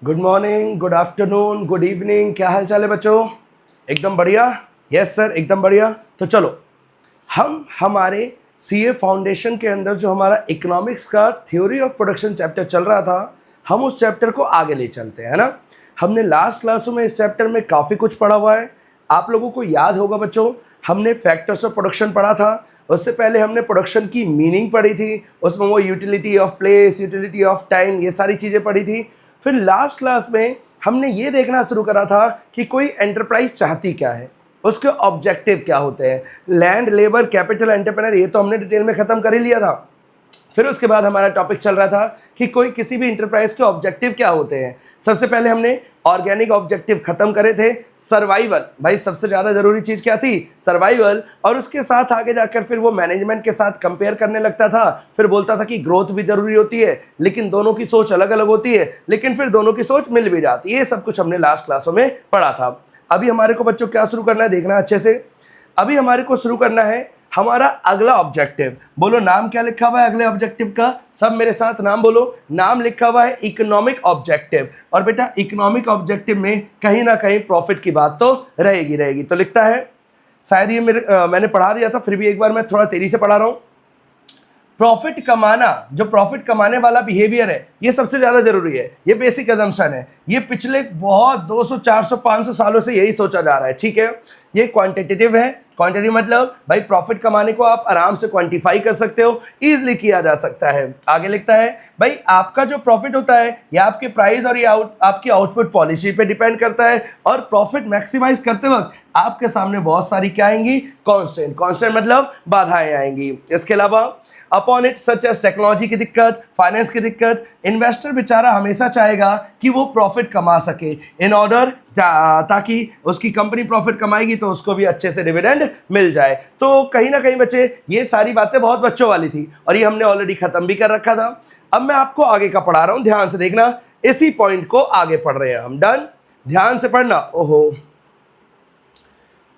Good morning, good afternoon, good evening. क्या हाल चाल है बच्चों? एकदम बढ़िया। यस सर, एकदम बढ़िया। तो चलो हम हमारे सीए फाउंडेशन के अंदर जो हमारा इकोनॉमिक्स का थ्योरी ऑफ प्रोडक्शन चैप्टर चल रहा था, हम उस चैप्टर को आगे ले चलते हैं, है ना। हमने लास्ट क्लासों में इस चैप्टर में काफ़ी कुछ पढ़ा हुआ है। आप लोगों को याद होगा बच्चों, हमने फैक्टर्स ऑफ प्रोडक्शन पढ़ा था। उससे पहले हमने प्रोडक्शन की मीनिंग पढ़ी थी, उसमें वो utility of place, utility of time, ये सारी चीज़ें पढ़ी थी। फिर लास्ट क्लास में हमने ये देखना शुरू करा था कि कोई एंटरप्राइज चाहती क्या है, उसके ऑब्जेक्टिव क्या होते हैं। लैंड, लेबर, कैपिटल, एंटरप्रेन्योर, ये तो हमने डिटेल में ख़त्म कर ही लिया था। फिर उसके बाद हमारा टॉपिक चल रहा था कि कोई किसी भी इंटरप्राइज के ऑब्जेक्टिव क्या होते हैं। सबसे पहले हमने ऑर्गेनिक ऑब्जेक्टिव खत्म करे थे। सर्वाइवल, भाई सबसे ज़्यादा ज़रूरी चीज़ क्या थी? सर्वाइवल। और उसके साथ आगे जाकर फिर वो मैनेजमेंट के साथ कंपेयर करने लगता था। फिर बोलता था कि ग्रोथ भी ज़रूरी होती है, लेकिन दोनों की सोच अलग अलग होती है, लेकिन फिर दोनों की सोच मिल भी जाती है। ये सब कुछ हमने लास्ट क्लासों में पढ़ा था। अभी हमारे को बच्चों क्या शुरू करना है, देखना अच्छे से। अभी हमारे को शुरू करना है हमारा अगला ऑब्जेक्टिव। बोलो नाम क्या लिखा हुआ है अगले ऑब्जेक्टिव का? सब मेरे साथ नाम बोलो। नाम लिखा हुआ है इकोनॉमिक ऑब्जेक्टिव। और बेटा इकोनॉमिक ऑब्जेक्टिव में कहीं ना कहीं प्रॉफिट की बात तो रहेगी। तो लिखता है, शायद ये मैंने पढ़ा दिया था, फिर भी एक बार मैं थोड़ा तेजी से पढ़ा रहा हूँ। प्रॉफिट कमाना, जो प्रॉफिट कमाने वाला बिहेवियर है, ये सबसे ज़्यादा जरूरी है। ये बेसिक अजम्पशन है। ये पिछले बहुत 200, 400, 500 सालों से यही सोचा जा रहा है, ठीक है। ये क्वांटिटेटिव है। क्वांटिटी मतलब भाई प्रॉफिट कमाने को आप आराम से क्वांटिफाई कर सकते हो, इजीली किया जा सकता है। आगे लिखता है, भाई आपका जो प्रॉफिट होता है या आपके प्राइस और या आपकी आउटपुट पॉलिसी पे डिपेंड करता है। और प्रॉफिट मैक्सिमाइज करते वक्त आपके सामने बहुत सारी क्या आएंगी? कॉन्स्टेंट मतलब बाधाएं आएंगी। इसके अलावा upon it such as technology की दिक्कत, फाइनेंस की दिक्कत, इन्वेस्टर बेचारा हमेशा चाहेगा कि वो प्रॉफिट कमा सके इन ऑर्डर, ताकि उसकी कंपनी प्रॉफिट कमाएगी तो उसको भी अच्छे से डिविडेंड मिल जाए। तो कहीं ना कहीं बच्चे ये सारी बातें बहुत बच्चों वाली थी और ये हमने ऑलरेडी खत्म भी कर रखा था। अब मैं आपको आगे का पढ़ा रहा हूं, ध्यान से देखना। इसी पॉइंट को आगे पढ़ रहे हैं हम। डन? ध्यान से पढ़ना। ओहो,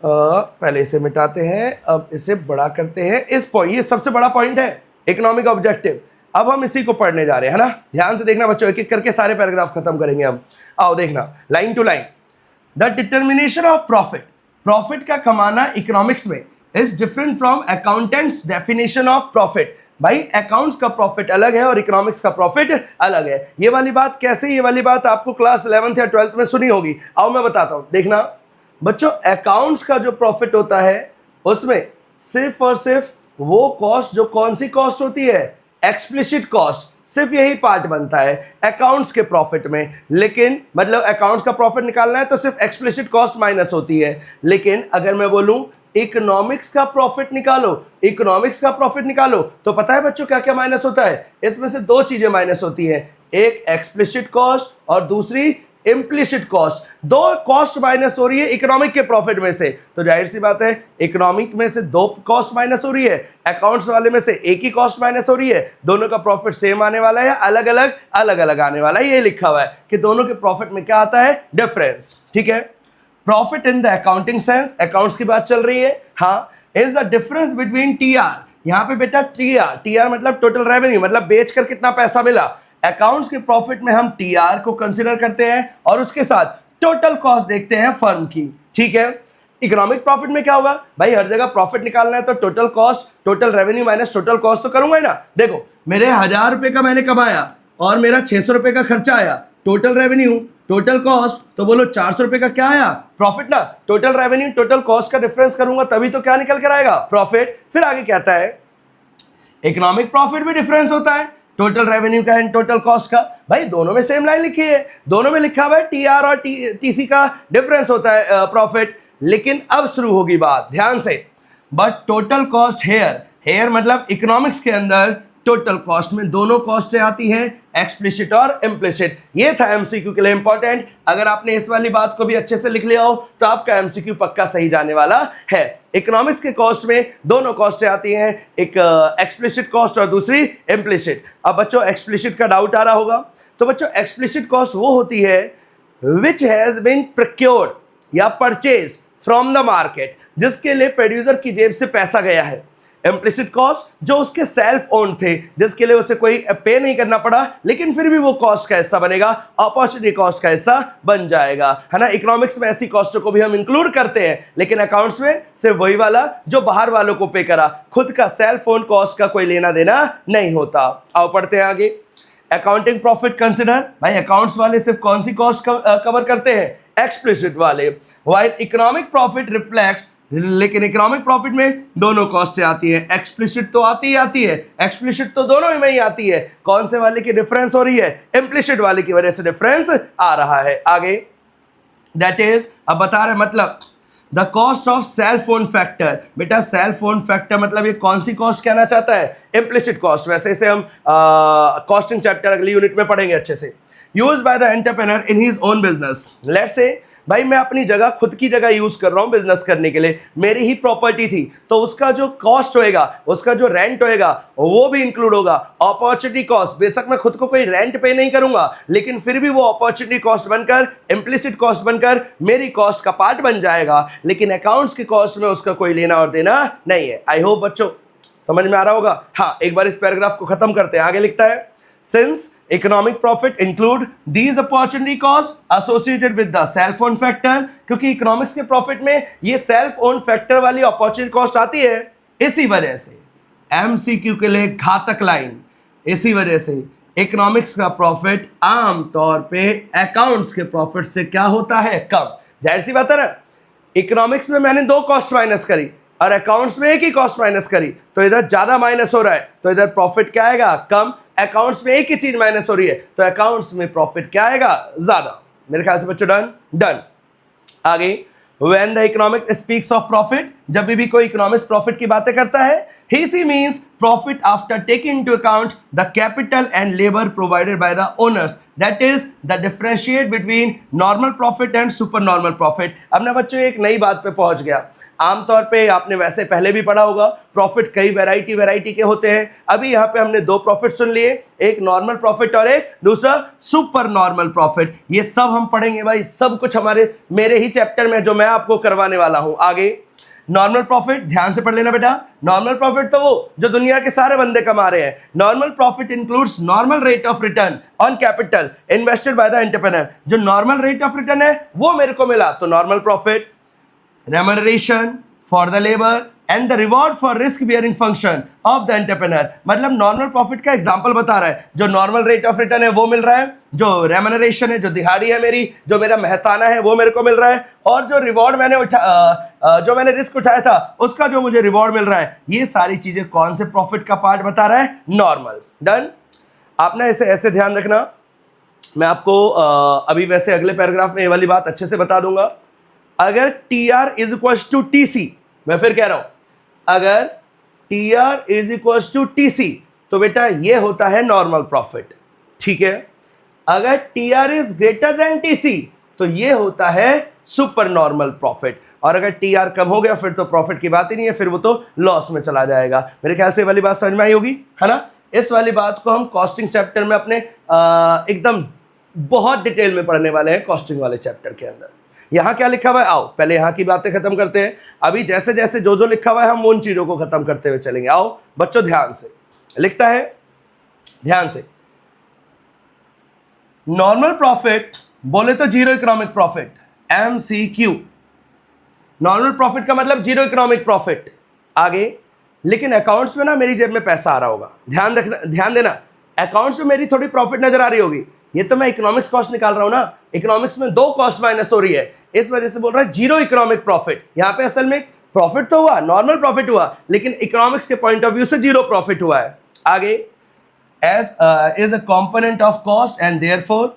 पहले इसे मिटाते हैं, अब इसे बड़ा करते हैं। इस पॉइंट, ये सबसे बड़ा पॉइंट है इकोनॉमिक ऑब्जेक्टिव। अब हम इसी को पढ़ने जा रहे हैं, है ना। ध्यान से देखना बच्चों, एक एक करके सारे पैराग्राफ खत्म करेंगे हम। आओ देखना, line to line. The determination of profit, profit का कमाना इकोनॉमिक्स में is different from accountants definition of profit. भाई अकाउंट्स का प्रॉफिट अलग है और इकोनॉमिक्स का प्रॉफिट अलग है। ये वाली बात कैसे? ये वाली बात आपको क्लास 11th या 12th में सुनी होगी। आओ मैं बताता हूं, देखना बच्चों। अकाउंट्स का जो प्रॉफिट होता है उसमें सिर्फ और सिर्फ वो कॉस्ट, जो कौन सी कॉस्ट होती है? एक्सप्लिसिट कॉस्ट, सिर्फ यही पार्ट बनता है अकाउंट्स के प्रॉफिट में। लेकिन मतलब अकाउंट्स का प्रॉफिट निकालना है तो सिर्फ एक्सप्लिसिट कॉस्ट माइनस होती है। लेकिन अगर मैं बोलूं इकोनॉमिक्स का प्रॉफिट निकालो, इकोनॉमिक्स का प्रॉफिट निकालो, तो पता है बच्चों क्या क्या माइनस होता है? इसमें से दो चीजें माइनस होती हैं, एक एक्सप्लिसिट कॉस्ट और दूसरी इम्प्लिसिट कॉस्ट। दो कॉस्ट माइनस हो रही है इकोनॉमिक के प्रॉफिट में से। तो जाहिर सी बात है इकोनॉमिक में से दो कॉस्ट माइनस हो रही है, अकाउंट्स वाले में से एक ही कॉस्ट माइनस हो रही है। दोनों का प्रॉफिट सेम आने वाला है या अलग अलग आने वाला है। ये लिखा हुआ है कि दोनों के प्रॉफिट में क्या आता है? डिफरेंस, ठीक है। Profit in the accounting sense, accounts की बात चल रही है, हाँ, is the difference between TR. यहां पे बेटा टीआर मतलब टोटल रेवेन्यू, मतलब बेचकर कितना पैसा मिला। अकाउंट्स के प्रॉफिट में हम टीआर को कंसीडर करते हैं और उसके साथ टोटल कॉस्ट देखते हैं फर्म की, ठीक है। इकोनॉमिक प्रॉफिट में क्या होगा? भाई हर जगह प्रॉफिट निकालना है तो total cost, total revenue minus total cost तो करूंगा ही ना। देखो मेरे 1000 रुपए का मैंने कमाया और मेरा 600 रुपए का खर्चा आया, टोटल रेवेन्यू टोटल कॉस्ट, तो बोलो 400 रुपए का क्या आया? प्रॉफिट ना। टोटल रेवेन्यू टोटल कॉस्ट का डिफरेंस करूंगा तभी तो क्या निकल कर आएगा? प्रॉफिट। फिर आगे कहता है इकोनॉमिक प्रॉफिट भी डिफरेंस होता है टोटल रेवेन्यू का एंड टोटल कॉस्ट का। भाई दोनों में सेम लाइन लिखी है, दोनों में लिखा हुआ है टीआर और टीसी का डिफरेंस होता है प्रॉफिट। लेकिन अब शुरू होगी बात, ध्यान से। बट टोटल कॉस्ट हेयर मतलब इकोनॉमिक्स के अंदर टोटल कॉस्ट में दोनों कॉस्ट आती हैं, एक्सप्लिसिट और इम्प्लिसिट। ये था एमसीक्यू के लिए इंपॉर्टेंट। अगर आपने इस वाली बात को भी अच्छे से लिख लिया हो तो आपका एमसीक्यू पक्का सही जाने वाला है। इकोनॉमिक्स के कॉस्ट में दोनों कॉस्ट आती हैं, एक एक्सप्लिसिट कॉस्ट और दूसरी इम्प्लिसिट। अब बच्चों एक्सप्लिसिट का डाउट आ रहा होगा, तो बच्चों एक्सप्लिसिट कॉस्ट वो होती है विच हैज बीन प्रोक्योर्ड या परचेज फ्रॉम द मार्केट, जिसके लिए प्रोड्यूसर की जेब से पैसा गया है। इम्प्लिसिट कॉस्ट जो उसके सेल्फ ओन थे, जिसके लिए उसे कोई पे नहीं करना पड़ा, लेकिन फिर भी वो कॉस्ट का हिस्सा बनेगा, अपॉर्चुनिटी कॉस्ट का हिस्सा बन जाएगा, है ना। इकोनॉमिक्स में ऐसी कॉस्टों को भी हम इंक्लूड करते हैं, लेकिन अकाउंट्स में सिर्फ वही वाला जो बाहर वालों को पे करा, खुद का सेल्फ ओन कॉस्ट का कोई लेना देना नहीं होता। आओ पढ़ते हैं आगे। अकाउंटिंग प्रॉफिट कंसिडर, भाई अकाउंट्स वाले सिर्फ कौन सी कॉस्ट कवर करते हैं? एक्सप्लिसिट वाले। व्हाइल इकोनॉमिक प्रॉफिट रिफ्लेक्ट्स, लेकिन इकोनॉमिक प्रॉफिट में दोनों कॉस्ट आती है, एक्सप्लिसिट तो आती ही आती है, एक्सप्लिसिट तो दोनों में ही आती है। कौन से वाले की डिफरेंस हो रही है? इम्प्लिसिट वाले की वजह से डिफरेंस आ रहा है। आगे दैट इज, अब बता रहे मतलब the cost of self own factor. बेटा सेल्फ ओन फैक्टर मतलब ये कौन सी कॉस्ट कहना चाहता है? Implicit cost. वैसे इसे हम कॉस्टिंग चैप्टर अगली यूनिट में पढ़ेंगे अच्छे से। Use by the entrepreneur in his own business. Let's say भाई मैं अपनी जगह, खुद की जगह यूज कर रहा हूं बिजनेस करने के लिए, मेरी ही प्रॉपर्टी थी, तो उसका जो कॉस्ट होएगा, उसका जो रेंट होएगा वो भी इंक्लूड होगा। अपॉर्चुनिटी कॉस्ट, बेशक मैं खुद को कोई रेंट पे नहीं करूंगा, लेकिन फिर भी वो अपॉर्चुनिटी कॉस्ट बनकर, इम्प्लिसिट कॉस्ट बनकर मेरी कॉस्ट का पार्ट बन जाएगा, लेकिन अकाउंट्स की कॉस्ट में उसका कोई लेना और देना नहीं है। आई होप बच्चों समझ में आ रहा होगा। हाँ, एक बार इस पैराग्राफ को खत्म करते हैं। आगे लिखता है, since economic profit include these opportunity costs associated with the self owned factor, क्योंकि इकोनॉमिक्स के प्रॉफिट में ये सेल्फ ओन फैक्टर वाली अपॉर्चुनिटी कॉस्ट आती है, इसी वजह से एमसीक्यू के लिए घातक लाइन, इसी वजह से इकोनॉमिक्स का प्रॉफिट आमतौर पे अकाउंट्स के प्रॉफिट से क्या होता है? कम। जाहिर सी बात है ना, इकोनॉमिक्स में मैंने दो कॉस्ट माइनस करी और अकाउंट्स में एक ही कॉस्ट माइनस करी, तो इधर ज्यादा माइनस हो रहा है, तो इधर प्रॉफिट क्या आएगा? कम। अकाउंट्स में एक ही चीज माइनस हो रही है, तो अकाउंट्स में प्रॉफिट क्या आएगा? ज्यादा। मेरे ख्याल से बच्चों डन। आगे, when the economics speaks of profit, जब भी कोई इकोनॉमिक्स प्रॉफिट की बातें करता है, he means profit after taking into account the capital and labor provided by the owners, that is the differentiate between normal profit and supernormal profit। अब ना बच्चों एक नई बात पे पहुंच गया। आमतौर पे आपने वैसे पहले भी पढ़ा होगा, प्रॉफिट कई वैरायटी के होते हैं। अभी यहाँ पे हमने दो प्रॉफिट सुन लिए, एक नॉर्मल प्रॉफिट और एक दूसरा सुपर नॉर्मल प्रॉफिट। ये सब हम पढ़ेंगे भाई, सब कुछ मेरे ही चैप्टर में जो मैं आपको करवाने वाला हूं। आगे नॉर्मल प्रॉफिट ध्यान से पढ़ लेना बेटा। नॉर्मल प्रॉफिट तो वो जो दुनिया के सारे बंदे कमा रहे हैं। Normal profit includes normal rate of return on capital invested by the entrepreneur. जो नॉर्मल रेट ऑफ रिटर्न है वो मेरे को मिला, तो normal profit. Remuneration for the labour and the reward for risk bearing function of the entrepreneur, मतलब normal profit का example बता रहा है। जो नॉर्मल रेट ऑफ रिटर्न है वो मिल रहा है, जो रेम्यूनरेशन है, जो दिहाड़ी है मेरी, जो मेरा मेहताना है वो मेरे को मिल रहा है, और जो रिवॉर्ड जो मैंने रिस्क उठाया था उसका जो मुझे रिवॉर्ड मिल रहा है, ये सारी चीजें कौन से प्रॉफिट का पार्ट बता रहा है? नॉर्मल। डन। आप ना ऐसे ध्यान रखना, मैं आपको अभी वैसे अगले पैराग्राफ में ये वाली बात अच्छे से बता दूंगा। अगर TR is equal to TC, मैं फिर कह रहा हूं, अगर TR is equal to TC तो बेटा ये होता है नॉर्मल प्रॉफिट, ठीक है। अगर TR is greater than TC तो ये होता है सुपर नॉर्मल प्रॉफिट, और अगर TR कम हो गया फिर तो प्रॉफिट की बात ही नहीं है, फिर वो तो लॉस में चला जाएगा। मेरे ख्याल से ये वाली बात समझ में आई होगी, है ना। इस वाली बात को हम कॉस्टिंग चैप्टर में अपने एकदम बहुत डिटेल में पढ़ने वाले हैं, कॉस्टिंग वाले चैप्टर के अंदर। यहाँ क्या लिखा हुआ है, आओ पहले यहाँ की बातें खत्म करते हैं। अभी जैसे जैसे जो लिखा हुआ है हम उन चीजों को खत्म करते हुए चलेंगे। आओ बच्चों ध्यान से, लिखता है ध्यान से, नॉर्मल प्रॉफिट बोले तो zero economic profit, MCQ। Normal profit का मतलब जीरो इकोनॉमिक प्रॉफिट। आगे, लेकिन अकाउंट्स में ना मेरी जेब में पैसा आ रहा होगा, ध्यान देना, अकाउंट्स में मेरी थोड़ी प्रॉफिट नजर आ रही होगी। ये तो मैं इकोनॉमिक्स कॉस्ट निकाल रहा हूं ना, इकोनॉमिक्स में दो कॉस्ट माइनस हो रही है, इस वजह से बोल रहा है जीरो इकोनॉमिक प्रॉफिट। यहां पे असल में प्रॉफिट तो हुआ, नॉर्मल प्रॉफिट हुआ, लेकिन इकोनॉमिक्स के पॉइंट ऑफ व्यू से जीरो प्रॉफिट हुआ है। आगे, as is a component of cost and therefore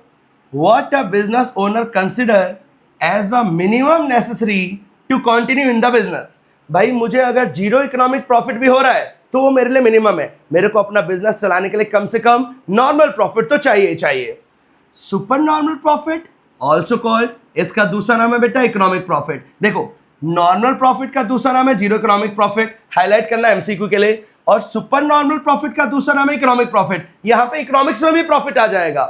what a business owner consider as a minimum necessary to continue in the business. भाई मुझे अगर जीरो इकोनॉमिक प्रॉफिट भी हो रहा है तो वो मेरे लिए मिनिमम है, मेरे को अपना बिजनेस चलाने के लिए कम से कम नॉर्मल प्रॉफिट तो चाहिए। Super normal profit also called, इसका दूसरा नाम है बेटा इकोनॉमिक प्रॉफिट। देखो, नॉर्मल प्रॉफिट का दूसरा नाम है जीरो इकोनॉमिक प्रॉफिट, हाईलाइट करना MCQ के लिए, और सुपर नॉर्मल प्रॉफिट का दूसरा नाम है इकोनॉमिक प्रॉफिट। यहां पे इकोनॉमिक्स में भी प्रॉफिट आ जाएगा।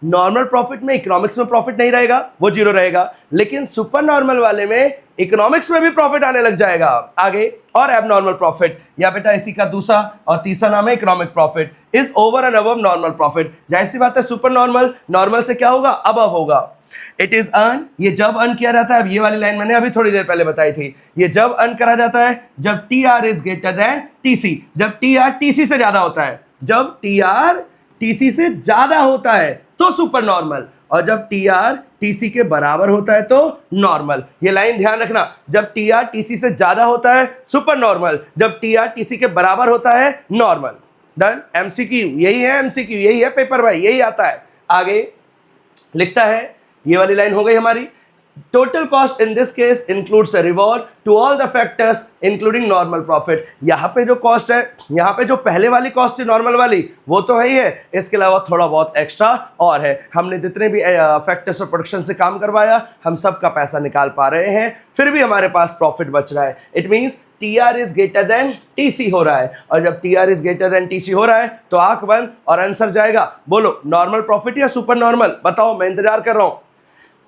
नॉर्मल प्रॉफिट में इकोनॉमिक्स में प्रॉफिट नहीं रहेगा, वो जीरो रहेगा, लेकिन सुपर नॉर्मल वाले में इकोनॉमिक्स में भी प्रॉफिट आने लग जाएगा आगे। और एबनॉर्मल प्रॉफिट या बेटा इसी का दूसरा और तीसरा नाम है economic profit is over and above normal profit. जाहिर सी बात है सुपर नॉर्मल नॉर्मल से क्या होगा, अबव होगा। इट इज अर्न, ये जब अर्न किया जाता है, अब ये वाली लाइन मैंने अभी थोड़ी देर पहले बताई थी, ये जब अर्न करा जाता है जब T R is greater than TC, जब टी आर टीसी से ज्यादा होता है, जब टी आर टीसी से ज्यादा होता है तो सुपर नॉर्मल, और जब टी आर टीसी के बराबर होता है तो नॉर्मल। ये लाइन ध्यान रखना, जब टी आर टीसी से ज्यादा होता है सुपर नॉर्मल, जब टी आर टीसी के बराबर होता है नॉर्मल। डन। एमसीक्यू यही है, एमसीक्यू यही है पेपर भाई, यही आता है। आगे लिखता है, ये वाली लाइन हो गई हमारी, total cost in this case includes a reward to all the factors including normal profit. यहाँ पे जो कॉस्ट है, यहाँ पे जो पहले वाली कॉस्ट थी नॉर्मल वाली, वो तो है ही है, इसके अलावा थोड़ा बहुत एक्स्ट्रा और है। हमने जितने भी फैक्टर्स और प्रोडक्शन से काम करवाया, हम सब का पैसा निकाल पा रहे हैं, फिर भी हमारे पास प्रॉफिट बच रहा है। It means T R is greater than TC हो रहा है, और जब T R is greater than TC हो रहा है तो आंख बंद और आंसर जाएगा। बोलो नॉर्मल प्रॉफिट या सुपर नॉर्मल, बताओ, मैं इंतजार कर रहा हूं।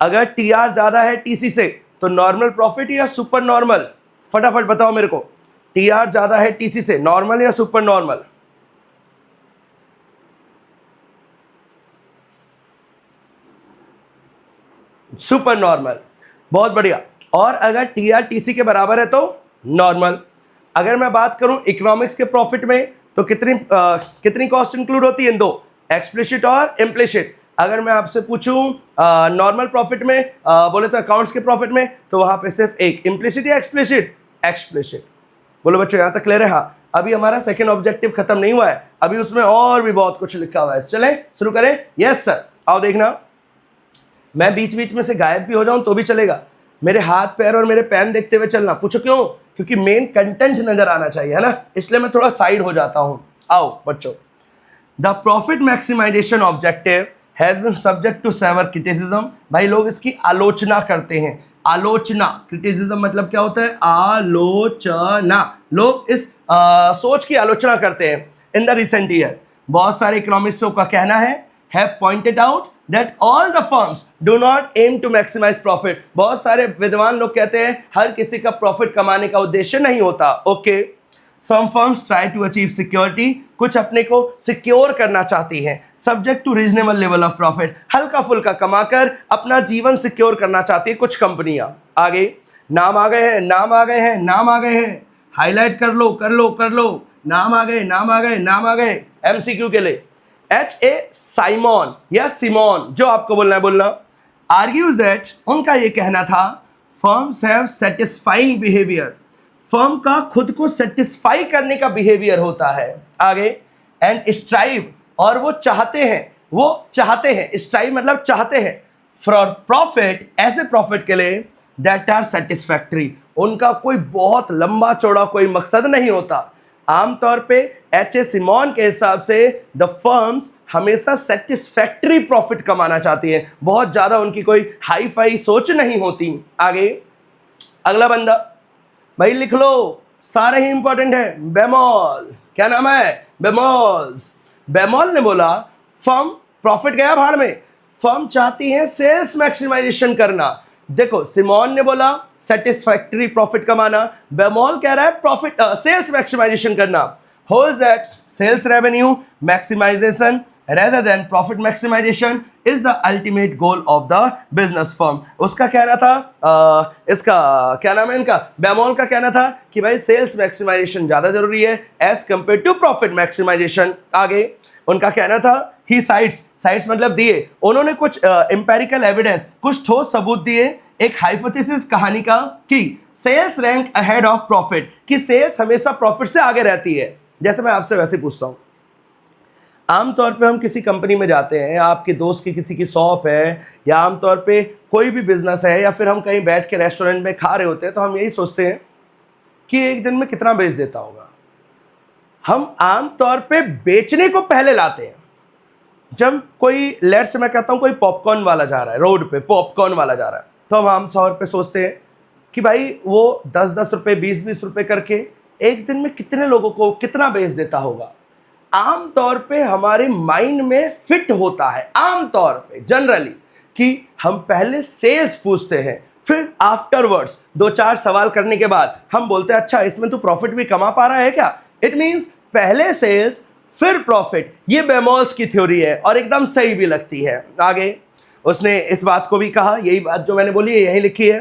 अगर टी आर ज्यादा है टीसी से तो नॉर्मल प्रॉफिट या सुपर नॉर्मल, फटाफट बताओ मेरे को। टी आर ज्यादा है टीसी से, नॉर्मल या सुपर नॉर्मल? सुपर नॉर्मल, बहुत बढ़िया। और अगर टी आर टीसी के बराबर है तो नॉर्मल। अगर मैं बात करूं इकोनॉमिक्स के प्रॉफिट में तो कितनी कॉस्ट इंक्लूड होती है? दो, एक्सप्लिसिट और इम्प्लिसिट। अगर मैं आपसे पूछूं नॉर्मल प्रॉफिट में, बोले तो अकाउंट्स के प्रॉफिट में, तो वहां पे सिर्फ एक, इम्प्लिसिट या एक्सप्लिसिट? एक्सप्लिसिट। बोलो बच्चों यहां तक क्लियर है? हाँ। अभी हमारा सेकंड ऑब्जेक्टिव खत्म नहीं हुआ है, अभी उसमें और भी बहुत कुछ लिखा हुआ है। चलें शुरू करें? Yes sir. आओ देखना, मैं बीच बीच में से गायब भी हो जाऊं तो भी चलेगा, मेरे हाथ पैर और मेरे पेन देखते हुए चलना। पूछो क्यों? क्योंकि मेन कंटेंट नजर आना चाहिए, है ना, इसलिए मैं थोड़ा साइड हो जाता हूं। आओ बच्चों, the profit maximisation objective has been subject to severe criticism. भाई लोग इसकी आलोचना करते हैं। आलोचना, क्रिटिसिज्म मतलब क्या होता है? आलोचना। लोग इस सोच की आलोचना करते हैं। इन द रिसेंट ईयर बहुत सारे इकोनॉमिस्टों का कहना है, have pointed out that all the firms do not aim to maximize profit। बहुत सारे विद्वान लोग कहते हैं हर किसी का प्रॉफिट कमाने का उद्देश्य नहीं होता। Okay, some firms try to achieve security, कुछ अपने को सिक्योर करना चाहती हैं, subject to reasonable level of profit, हल्का फुल्का कमाकर अपना जीवन सिक्योर करना चाहती है कुछ कंपनियां। आगे नाम आ गए हैं, नाम आ गए हैं, नाम आ गए हैं, हाईलाइट कर लो कर लो कर लो, नाम आ गए नाम आ गए नाम आ गए एमसीक्यू के लिए। H.A. साइमन या सिमोन, जो आपको बोलना है बोलना, आर्ग्यूज दैट, उनका ये कहना था, firms have satisfying behaviour, firm का खुद को सेटिस्फाई करने का बिहेवियर होता है। आगे, एंड स्ट्राइव, और वो चाहते हैं, स्ट्राइव मतलब चाहते हैं, फॉर प्रॉफिट, ऐसे प्रॉफिट के लिए दैट आर सेटिस्फैक्ट्री, उनका कोई बहुत लंबा चौड़ा कोई मकसद नहीं होता। आमतौर पे H.A. सिमोन के हिसाब से द फर्म्स हमेशा सेटिस्फैक्ट्री प्रॉफिट कमाना चाहती हैं, बहुत ज्यादा उनकी कोई हाई फाई सोच नहीं होती। आगे अगला बंदा, भाई लिख लो, सारे ही इंपॉर्टेंट है। बेमोल, क्या नाम है? बेमोल्स। बेमोल ने बोला फर्म, प्रॉफिट गया भाड़ में, फर्म चाहती है सेल्स मैक्सिमाइजेशन करना। देखो सिमोन ने बोला सेटिस्फैक्टरी प्रॉफिट कमाना, बेमोल कह रहा है प्रॉफिट सेल्स मैक्सिमाइजेशन करना। How is that? Sales revenue maximisation rather than profit maximization is the ultimate goal of the business firm। उसका कहना था, इसका क्या नाम है इनका, बेमोल का कहना था कि भाई सेल्स मैक्सिमाइजेशन ज्यादा जरूरी है as compare to profit maximisation. आगे उनका कहना था, ही साइट्स मतलब दिए, उन्होंने कुछ एम्पेरिकल एविडेंस, कुछ ठोस सबूत दिए एक हाइपोथेसिस कहानी का कि sales rank ahead of profit, कि सेल्स हमेशा प्रॉफिट से आगे रहती है। जैसे मैं आपसे वैसे पूछता हूं, आमतौर पे हम किसी कंपनी में जाते हैं, आपके दोस्त की किसी की शॉप है, या आमतौर पे कोई भी बिजनेस है, या फिर हम कहीं बैठ के रेस्टोरेंट में खा रहे होते हैं, तो हम यही सोचते हैं कि एक दिन में कितना बेच देता होगा। हम आमतौर पे बेचने को पहले लाते हैं। जब कोई लेट्स, मैं कहता हूँ कोई पॉपकॉर्न वाला जा रहा है, रोड पे पॉपकॉर्न वाला जा रहा है, तो हम आमतौर पे सोचते हैं कि भाई वो 10-10 रुपये 20-20 रुपये करके एक दिन में कितने लोगों को कितना बेच देता होगा। आमतौर पे हमारे माइंड में फिट होता है, आमतौर पे जनरली, कि हम पहले सेल्स पूछते हैं, फिर आफ्टरवर्ड्स 2-4 सवाल करने के बाद हम बोलते हैं अच्छा इसमें तू प्रॉफिट भी कमा पा रहा है क्या। इट मींस पहले सेल्स फिर प्रॉफिट। ये बेमॉल्स की थ्योरी है और एकदम सही भी लगती है। आगे उसने इस बात को भी कहा, यही बात जो मैंने बोली है यही लिखी है।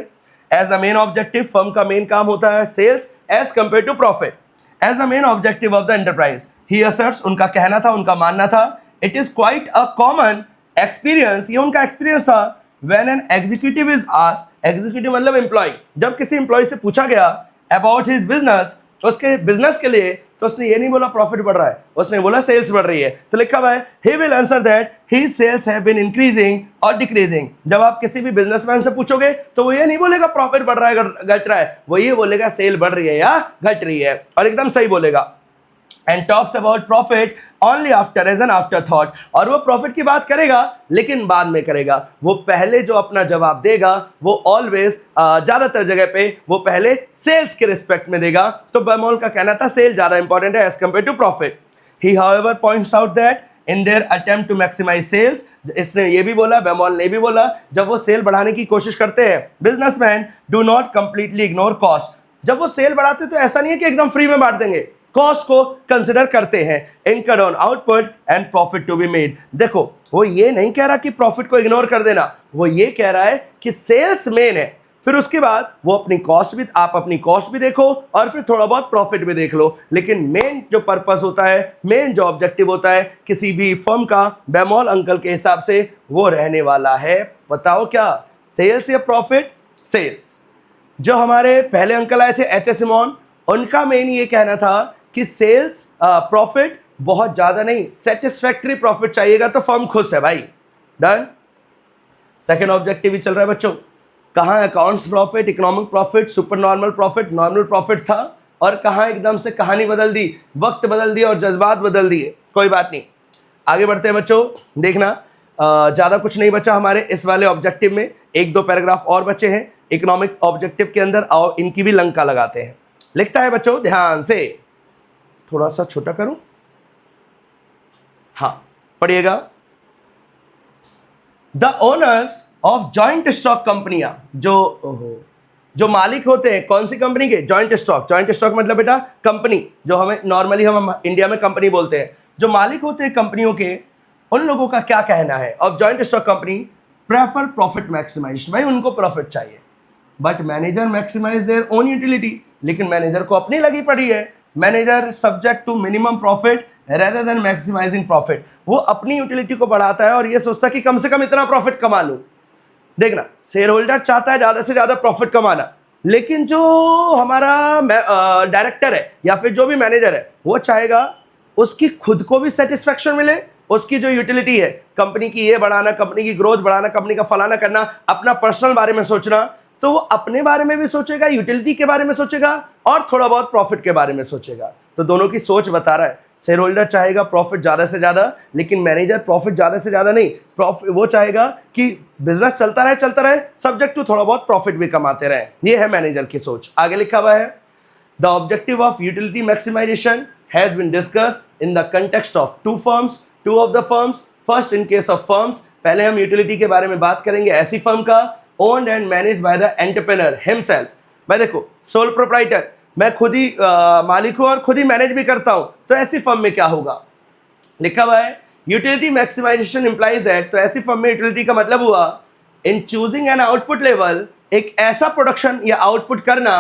As a main objective, firm का मेन काम होता है sales as compare to profit. As a main objective of the enterprise he asserts, उनका कहना था, उनका मानना था, it is quite a common experience, ये उनका एक्सपीरियंस था, when an executive is asked, executive मतलब एम्प्लॉय, जब किसी एम्प्लॉय से पूछा गया अबाउट हिज बिजनेस, उसके बिजनेस के लिए, तो उसने ये नहीं बोला प्रॉफिट बढ़ रहा है, उसने बोला सेल्स बढ़ रही है। तो लिखा हुआ है he will answer that his sales have been increasing और डिक्रीजिंग। जब आप किसी भी बिजनेसमैन से पूछोगे तो वो ये नहीं बोलेगा प्रॉफिट बढ़ रहा है घट रहा है, वो ये बोलेगा सेल बढ़ रही है या घट रही है, और एकदम सही बोलेगा। And talks about profit only after as an afterthought, और वो प्रॉफिट की बात करेगा लेकिन बाद में करेगा। वो पहले जो अपना जवाब देगा वो ऑलवेज ज्यादातर जगह पे वो पहले सेल्स के रिस्पेक्ट में देगा। तो बेमॉल का कहना था सेल ज्यादा इंपॉर्टेंट है as compare to profit. He however points out that in their attempt to maximise sales, इसने ये भी बोला, बेमॉल ने भी बोला, जब वो सेल बढ़ाने की कोशिश करते हैं businessman do not completely ignore cost. जब वो सेल बढ़ाते तो ऐसा नहीं है कि एकदम फ्री में बांट देंगे, कॉस्ट को कंसिडर करते हैं। Income on output and profit to be made. देखो वो ये नहीं कह रहा कि प्रॉफिट को इग्नोर कर देना, वो ये कह रहा है कि सेल्स मेन है, फिर उसके बाद वो अपनी कॉस्ट भी, आप अपनी कॉस्ट भी देखो और फिर थोड़ा बहुत प्रॉफिट भी देख लो। लेकिन मेन जो पर्पस होता है, मेन जो ऑब्जेक्टिव होता है किसी भी फर्म का, बेमॉल अंकल के हिसाब से वो रहने वाला है, बताओ क्या, सेल्स या प्रॉफिट? सेल्स। जो हमारे पहले अंकल आए थे एच एस सिमोन, उनका मेन ये कहना था कि सेल्स प्रॉफिट बहुत ज्यादा नहीं, सेटिस्फैक्टरी प्रॉफिट चाहिएगा तो फर्म खुश है भाई। डन। सेकंड ऑब्जेक्टिव भी चल रहा है बच्चों, कहाँ accounts profit, economic profit, super normal profit, normal profit था, और कहाँ एकदम से कहानी बदल दी, वक्त बदल दिया और जज्बात बदल दिए। कोई बात नहीं, आगे बढ़ते हैं बच्चों। देखना ज़्यादा कुछ नहीं बचा हमारे इस वाले ऑब्जेक्टिव में, 1-2 पैराग्राफ और बचे हैं इकोनॉमिक ऑब्जेक्टिव के अंदर। आओ इनकी भी लंका लगाते हैं। लिखता है बच्चों ध्यान से, थोड़ा सा छोटा करूं, हाँ पढ़िएगा। The owners of joint stock कंपनियां, जो मालिक होते हैं कौन सी कंपनी के, जॉइंट स्टॉक। जॉइंट स्टॉक मतलब बेटा कंपनी, जो हमें नॉर्मली हम इंडिया में कंपनी बोलते हैं। जो मालिक होते हैं कंपनियों के, उन लोगों का क्या कहना है, of joint stock company prefer profit maximisation, भाई उनको प्रॉफिट चाहिए, but manager maximise their own utility, लेकिन मैनेजर को अपनी लगी पड़ी है, manager subject to minimum profit rather than maximising profit. वो अपनी यूटिलिटी को बढ़ाता है और ये सोचता है कि कम से कम इतना प्रॉफिट कमा लूं। देखना, शेयर होल्डर चाहता है ज्यादा से ज्यादा प्रॉफिट कमाना, लेकिन जो हमारा डायरेक्टर है या फिर जो भी मैनेजर है, वो चाहेगा उसकी खुद को भी सेटिस्फेक्शन मिले, उसकी जो यूटिलिटी है कंपनी की, ये बढ़ाना, कंपनी की ग्रोथ बढ़ाना, कंपनी का फलाना करना, अपना पर्सनल बारे में सोचना, तो वो अपने बारे में भी सोचेगा, यूटिलिटी के बारे में सोचेगा और थोड़ा बहुत प्रॉफिट के बारे में सोचेगा। तो दोनों की सोच बता रहा है, शेयर होल्डर चाहेगा प्रॉफिट ज्यादा से ज्यादा, लेकिन मैनेजर प्रॉफिट ज्यादा से ज्यादा नहीं, प्रॉफिट वो चाहेगा कि बिजनेस चलता रहे, सब्जेक्ट टू थोड़ा बहुत प्रॉफिट भी कमाते रहे। ये है मैनेजर की सोच। आगे लिखा हुआ है, the objective of utility maximisation has been discussed in the context of two of the firms. First, in case of firms, पहले हम यूटिलिटी के बारे में बात करेंगे ऐसी फर्म का owned and manage by the entrepreneur himself. मैं देखो सोल प्रोप्राइटर, मैं खुद ही मालिक हूं और खुद ही मैनेज भी करता हूं, तो ऐसी फर्म में क्या होगा, लिखा हुआ है यूटिलिटी मैक्सिमाइजेशन इंप्लाइज दैट, तो ऐसी फर्म में यूटिलिटी का मतलब हुआ इन चूजिंग एन आउटपुट लेवल, एक ऐसा प्रोडक्शन या आउटपुट करना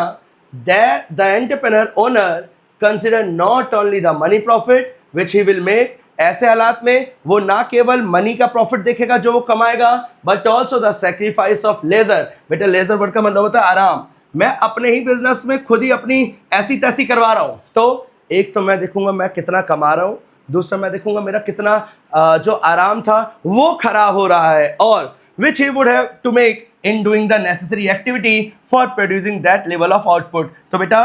that the entrepreneur owner consider not only the money profit which he will make. ऐसे हालात में वो ना केवल मनी का प्रॉफिट देखेगा जो वो कमाएगा, but also the sacrifice of leisure. बेटा लेजर वर्ड का मतलब होता है आराम। मैं अपने ही बिजनेस में खुद ही अपनी ऐसी तैसी करवा रहा हूं, तो एक तो मैं देखूंगा मैं कितना कमा रहा हूं, दूसरा मैं देखूंगा मेरा कितना जो आराम था वो खराब हो रहा है, और which he would have to make in doing the necessary activity for producing that level of output. तो बेटा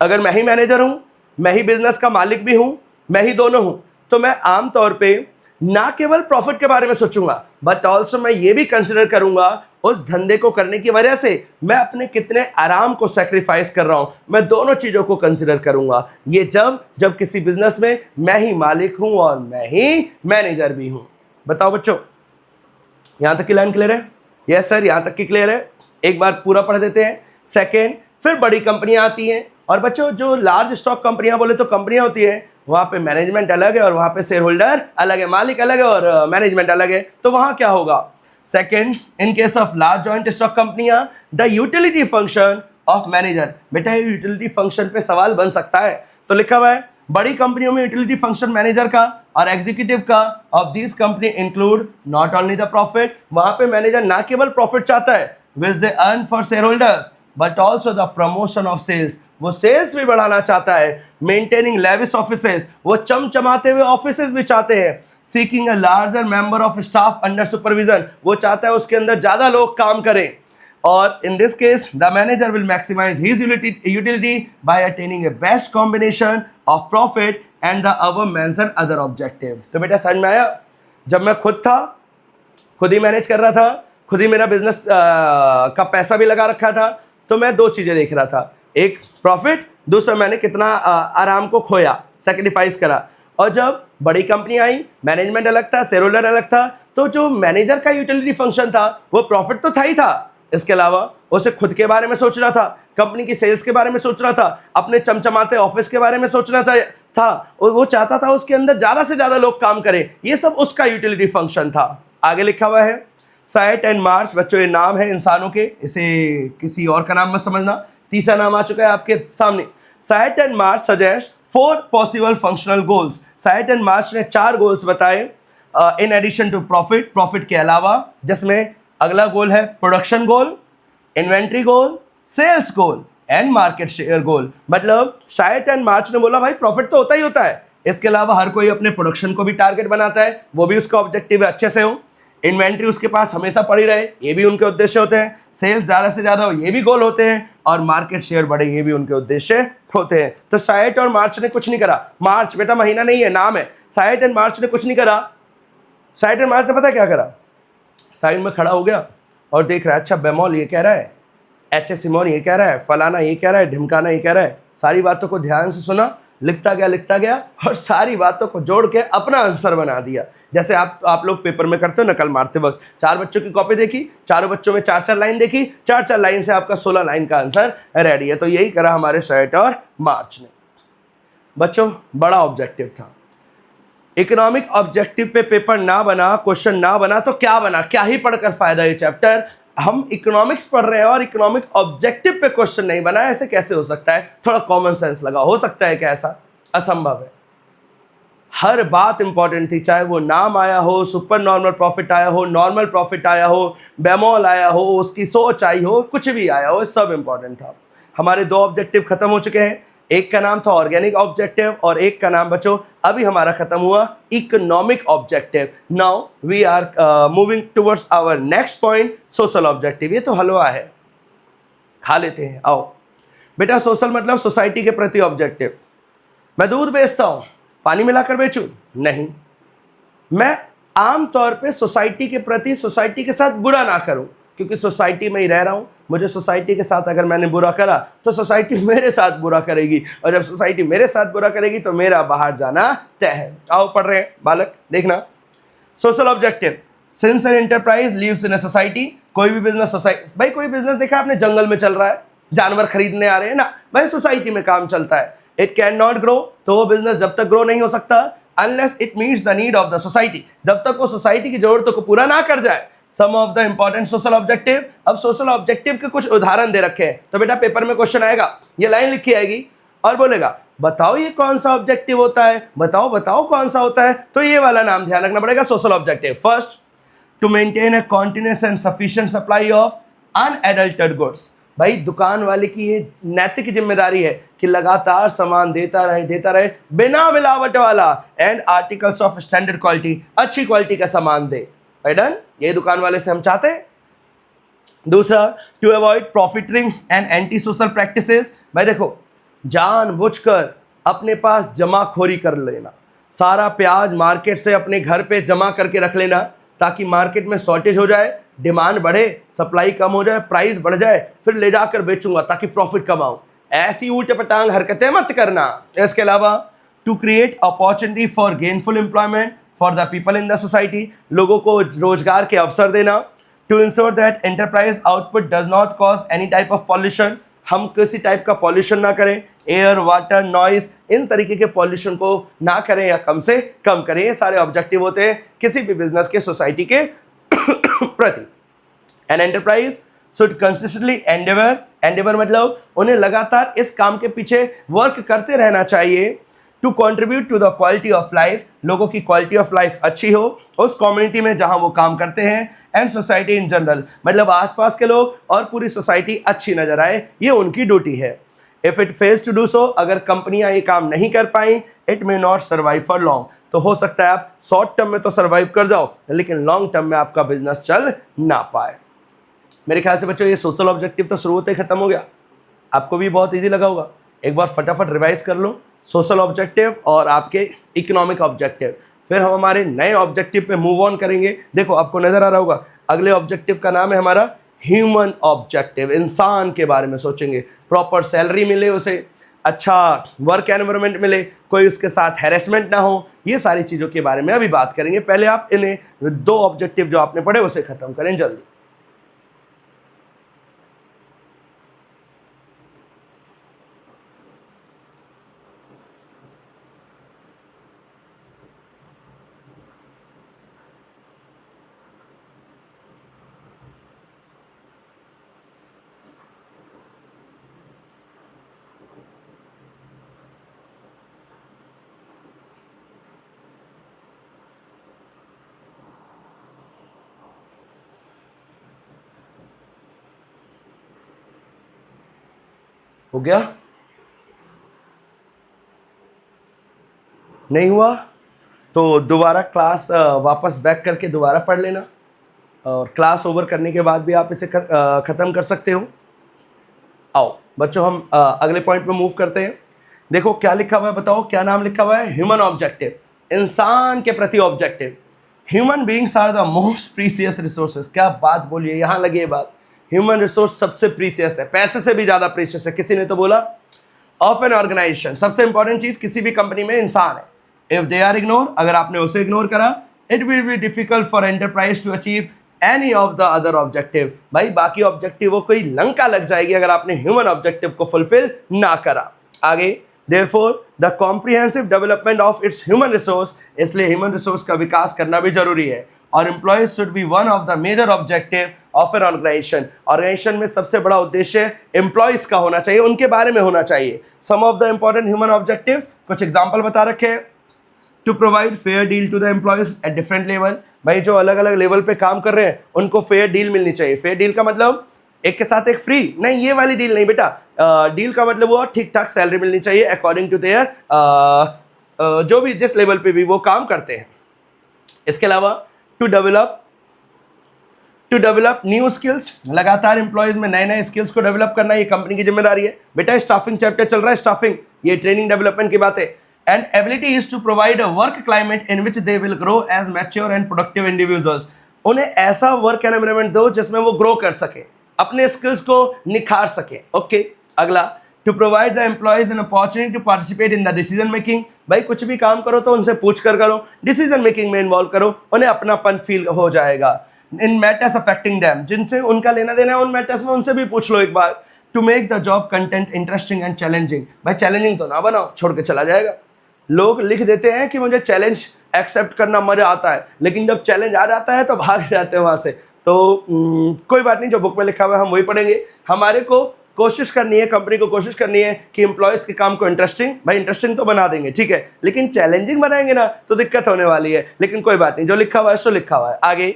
अगर मैं ही मैनेजर हूं, मैं ही बिजनेस का मालिक भी हूं, मैं ही दोनों हूं, तो मैं आमतौर पे ना केवल प्रॉफिट के बारे में सोचूंगा, बट ऑल्सो मैं ये भी कंसिडर करूंगा उस धंधे को करने की वजह से मैं अपने कितने आराम को सेक्रीफाइस कर रहा हूं, मैं दोनों चीजों को कंसिडर करूंगा। ये जब किसी बिजनेस में मैं ही मालिक हूं और मैं ही मैनेजर भी हूं। बताओ बच्चों, यहां तक की लाइन क्लियर है? यस सर, यहां तक की क्लियर है। एक बार पूरा पढ़ देते हैं। सेकेंड, फिर बड़ी कंपनियां आती हैं, और बच्चों जो लार्ज स्टॉक कंपनियां बोले तो कंपनियां होती है, वहां पे मैनेजमेंट अलग है और वहां पे शेयर होल्डर अलग है, मालिक अलग है और मैनेजमेंट अलग है। तो वहां क्या होगा? Second, in case of large joint stock कंपनियां, the utility function of manager. बेटा ये यूटिलिटी फंक्शन पे सवाल बन सकता है, तो लिखा हुआ है बड़ी कंपनियों में यूटिलिटी फंक्शन मैनेजर का और एग्जीक्यूटिव का of this company include not only the profit. वहां पे मैनेजर ना केवल प्रॉफिट चाहता है which they earn for share holders but also the promotion of sales, वो सेल्स भी बढ़ाना चाहता है। मेंटेनिंग लेविश ऑफिसेस, वो चमचमाते हुए ऑफिसेस भी चाहते हैं। Seeking a larger member of staff under supervision, वो चाहता है उसके अंदर ज्यादा लोग काम करें। और in this case the manager will maximize his utility by attaining a best combination of profit and the above mentioned other objective। तो बेटा समझ में आया? जब मैं खुद ही मैनेज कर रहा था, खुद ही मेरा बिजनेस का पैसा भी लगा रखा था, तो मैं दो चीजें देख रहा था, एक प्रॉफिट, दूसरा मैंने कितना आराम को खोया, सेक्रीफाइस करा। और जब बड़ी कंपनी आई, मैनेजमेंट अलग था, शेयर होल्डर अलग था, तो जो मैनेजर का यूटिलिटी फंक्शन था वो प्रॉफिट तो था ही था, इसके अलावा उसे खुद के बारे में सोचना था, कंपनी की सेल्स के बारे में सोचना था, अपने चमचमाते ऑफिस के बारे में सोचना था, और वो चाहता था उसके अंदर ज्यादा से ज्यादा लोग काम करें। ये सब उसका यूटिलिटी फंक्शन था। आगे लिखा हुआ है साइट एंड मार्च। बच्चों ये नाम है इंसानों के, इसे किसी और का नाम मत समझना। तीसरा नाम आ चुका है आपके सामने। Cyert and March suggest 4 possible functional goals. Cyert and March ने 4 गोल्स बताए इन एडिशन टू प्रॉफिट के अलावा, जिसमें अगला गोल है production goal, inventory goal, sales goal and market share goal. मतलब साइट एंड मार्च ने बोला भाई प्रॉफिट तो होता ही होता है, इसके अलावा हर कोई अपने प्रोडक्शन को भी टारगेट बनाता है, वो भी उसका ऑब्जेक्टिव है अच्छे से हो। इन्वेंट्री उसके पास हमेशा पड़ी रहे, ये भी उनके उद्देश्य होते हैं। सेल्स ज़्यादा से ज़्यादा हो, ये भी गोल होते हैं। और मार्केट शेयर बढ़े, ये भी उनके उद्देश्य होते हैं। तो साइट और मार्च ने कुछ नहीं करा। मार्च बेटा महीना नहीं है, नाम है। साइट एंड मार्च ने कुछ नहीं करा। साइट एंड मार्च ने पता क्या करा? साइड में खड़ा हो गया और देख रहा है, अच्छा बेमॉल ये कह रहा है, एच ए सिमोन ये कह रहा है, फलाना ये कह रहा है, ढिमकाना ये कह रहा है। सारी बातों को ध्यान से सुना, लिखता गया और सारी बातों को जोड़ के अपना आंसर बना दिया। जैसे आप लोग पेपर में करते हो नकल मारते वक्त, 4 बच्चों की कॉपी देखी, चारों बच्चों में 4-4 लाइन देखी, 4-4 लाइन से आपका 16 लाइन का आंसर रेडी है। तो यही करा हमारे साइट और मार्च ने। बच्चों बड़ा ऑब्जेक्टिव था। इकोनॉमिक ऑब्जेक्टिव पे पेपर ना बना, क्वेश्चन ना बना तो क्या बना? क्या ही पढ़कर फायदा ये चैप्टर। हम इकोनॉमिक्स पढ़ रहे हैं और इकोनॉमिक ऑब्जेक्टिव पे क्वेश्चन नहीं बना, ऐसे कैसे हो सकता है? थोड़ा कॉमन सेंस लगा। हो सकता है क्या ऐसा? असंभव है। हर बात इंपॉर्टेंट थी, चाहे वो नाम आया हो, सुपर नॉर्मल प्रॉफिट आया हो, नॉर्मल प्रॉफिट आया हो, बेमॉल आया हो, उसकी सोच आई हो, कुछ भी आया हो, सब इंपॉर्टेंट था। हमारे 2 ऑब्जेक्टिव खत्म हो चुके हैं। एक का नाम था ऑर्गेनिक ऑब्जेक्टिव और एक का नाम बच्चों अभी हमारा खत्म हुआ economic objective. Now we are moving towards our next point, social objective. ये तो हलवा है, खा लेते हैं, आओ बेटा। सोशल मतलब सोसाइटी के प्रति ऑब्जेक्टिव। मैं दूध बेचता हूं, पानी मिलाकर बेचूं? नहीं। मैं आमतौर पे सोसाइटी के प्रति, सोसाइटी के साथ बुरा ना करूं, क्योंकि सोसाइटी में ही रह रहा हूं। मुझे सोसाइटी के साथ अगर मैंने बुरा करा तो सोसाइटी मेरे साथ बुरा करेगी, और जब सोसाइटी मेरे साथ बुरा करेगी तो मेरा बाहर जाना तय है। आओ पढ़ रहे हैं बालक, देखना। Social objective, since an enterprise lives in a society. कोई भी बिजनेस सोसाइटी, भाई कोई बिजनेस देखा आपने जंगल में चल रहा है, जानवर खरीदने आ रहे हैं ना, भाई सोसाइटी में काम चलता है। इट कैन नॉट ग्रो, तो वो बिजनेस जब तक ग्रो नहीं हो सकता unless it meets the need of the society, जब तक वो सोसाइटी की जरूरतों को पूरा ना कर जाए। Some of the important social objective. अब सोशल ऑब्जेक्टिव के कुछ उदाहरण दे रखे हैं, तो बेटा पेपर में क्वेश्चन आएगा, ये लाइन लिखी आएगी और बोलेगा बताओ ये कौन सा ऑब्जेक्टिव होता है, बताओ कौन सा होता है। तो ये वाला नाम ध्यान रखना पड़ेगा, social objective. First, to maintain a continuous and sufficient supply of unadulterated goods. भाई दुकान वाले की ये नैतिक जिम्मेदारी है कि लगातार सामान देता रहे बिना मिलावट वाला, and articles of standard quality, अच्छी क्वालिटी का सामान दे। डन, ये दुकान वाले से हम चाहते हैं। दूसरा, to avoid profiting and antisocial practices. भाई देखो, जानबूझकर अपने पास जमाखोरी कर लेना, सारा प्याज मार्केट से अपने घर पे जमा करके रख लेना, ताकि मार्केट में शॉर्टेज हो जाए, डिमांड बढ़े, सप्लाई कम हो जाए, प्राइस बढ़ जाए, फिर ले जाकर बेचूंगा ताकि प्रॉफिट कमाऊं। ऐसी उल्टे पटांग हरकतें मत करना। इसके अलावा to create opportunity for gainful employment for the people in the society, लोगों को रोजगार के अवसर देना। To ensure that enterprise output does not cause any type of pollution, हम किसी टाइप का पॉल्यूशन ना करें, एयर, वाटर, नॉइज, इन तरीके के पॉल्यूशन को ना करें या कम से कम करें। ये सारे ऑब्जेक्टिव होते हैं किसी भी बिजनेस के, सोसाइटी के प्रति। An enterprise should consistently Endeavour मतलब उन्हें लगातार इस काम के पीछे वर्क करते रहना चाहिए। To contribute to the quality of life, लोगों की क्वालिटी ऑफ लाइफ अच्छी हो उस कम्युनिटी में जहां वो काम करते हैं। एंड सोसाइटी इन जनरल मतलब आसपास के लोग और पूरी सोसाइटी अच्छी नजर आए, ये उनकी ड्यूटी है। If it fails to do so, अगर कंपनियां ये काम नहीं कर पाई, it may not survive for long, तो हो सकता है आप शॉर्ट टर्म में तो सर्वाइव कर जाओ लेकिन लॉन्ग टर्म में आपका बिजनेस चल ना पाए। मेरे ख्याल से बच्चों ये सोशल ऑब्जेक्टिव तो शुरू होते ही खत्म हो गया, आपको भी बहुत इजी लगा होगा। एक बार फटाफट रिवाइज कर लो सोशल ऑब्जेक्टिव और आपके इकोनॉमिक ऑब्जेक्टिव, फिर हम हमारे नए ऑब्जेक्टिव पे मूव ऑन करेंगे। देखो आपको नजर आ रहा होगा अगले ऑब्जेक्टिव का नाम है हमारा ह्यूमन ऑब्जेक्टिव, इंसान के बारे में सोचेंगे, प्रॉपर सैलरी मिले उसे, अच्छा वर्क एनवायरनमेंट मिले, कोई उसके साथ हैरेसमेंट ना हो, ये सारी चीज़ों के बारे में अभी बात करेंगे। पहले आप इन्हें दो ऑब्जेक्टिव जो आपने पढ़े उसे खत्म करें जल्दी। हो गया? नहीं हुआ तो दोबारा क्लास वापस बैक करके दोबारा पढ़ लेना और क्लास ओवर करने के बाद भी आप इसे ख़त्म कर सकते हो। आओ बच्चों हम अगले पॉइंट पे मूव करते हैं। देखो क्या लिखा हुआ है, बताओ क्या नाम लिखा हुआ है? ह्यूमन ऑब्जेक्टिव, इंसान के प्रति objective. Human beings are the most precious resources. क्या बात बोलिए, यहाँ लगी ये बात। ह्यूमन रिसोर्स सबसे प्रीसियस है, पैसे से भी ज़्यादा प्रीसियस है। किसी ने तो बोला ऑफ एन ऑर्गेनाइजेशन, सबसे इंपॉर्टेंट चीज़ किसी भी कंपनी में इंसान है। इफ दे आर इग्नोर, अगर आपने उसे इग्नोर करा, it will be difficult for enterprise to achieve any of the other objective. भाई बाकी ऑब्जेक्टिव कोई लंका लग जाएगी अगर आपने ह्यूमन ऑब्जेक्टिव को फुलफिल ना करा। आगे therefore the comprehensive development of its human resource, इसलिए ह्यूमन रिसोर्स का विकास करना भी जरूरी है। और employees should be one of the major objective of an organization. Organization में सबसे बड़ा उद्देश्य एम्प्लॉयज का होना चाहिए, उनके बारे में होना चाहिए। Some of the important human objectives, कुछ एग्जांपल बता रखे हैं। To provide fair deal to the employees at different level, भाई जो अलग अलग लेवल पे काम कर रहे हैं उनको फेयर डील मिलनी चाहिए। फेयर डील का मतलब एक के साथ एक फ्री नहीं, ये वाली डील नहीं बेटा। डील का मतलब वो ठीक ठाक सैलरी मिलनी चाहिए अकॉर्डिंग टू देयर जो भी जिस लेवल पे भी वो काम करते हैं। इसके अलावा टू डेवलप न्यू स्किल्स, लगातार एम्प्लॉयज में नए नए स्किल्स को डेवलप करना ये कंपनी की जिम्मेदारी है। बेटा स्टाफिंग चैप्टर चल रहा है, स्टाफिंग ये ट्रेनिंग डेवलपमेंट की बात है। And ability is to provide a work climate in which they will grow as mature and productive individuals. उन्हें ऐसा वर्क एनवायरनमेंट दो जिसमें वो ग्रो कर सके, अपने स्किल्स को निखार सके। ओके अगला, to provide the employees an opportunity to participate in the decision making. भाई कुछ भी काम करो तो उनसे पूछ कर करो, डिसीजन मेकिंग में इन्वॉल्व करो, उन्हें अपनापन फील हो जाएगा। इन मैटर्स अफेक्टिंग देम, जिनसे उनका लेना देना है उन मैटर्स में उनसे भी पूछ लो एक बार। To make the job content interesting and challenging, भाई चैलेंजिंग तो ना बनाओ, छोड़ के चला जाएगा। लोग लिख देते हैं कि मुझे चैलेंज एक्सेप्ट करना मजा आता है, लेकिन जब चैलेंज आ जाता है तो भाग जाते हैं वहां से। तो कोई बात नहीं, जो बुक में लिखा हुआ है हम वही पढ़ेंगे। हमारे को कोशिश करनी है, कंपनी को कोशिश करनी है कि एम्प्लॉयज के काम को इंटरेस्टिंग, भाई इंटरेस्टिंग तो बना देंगे ठीक है, लेकिन चैलेंजिंग बनाएंगे ना तो दिक्कत होने वाली है। लेकिन कोई बात नहीं, जो लिखा हुआ है सो लिखा हुआ है। आगे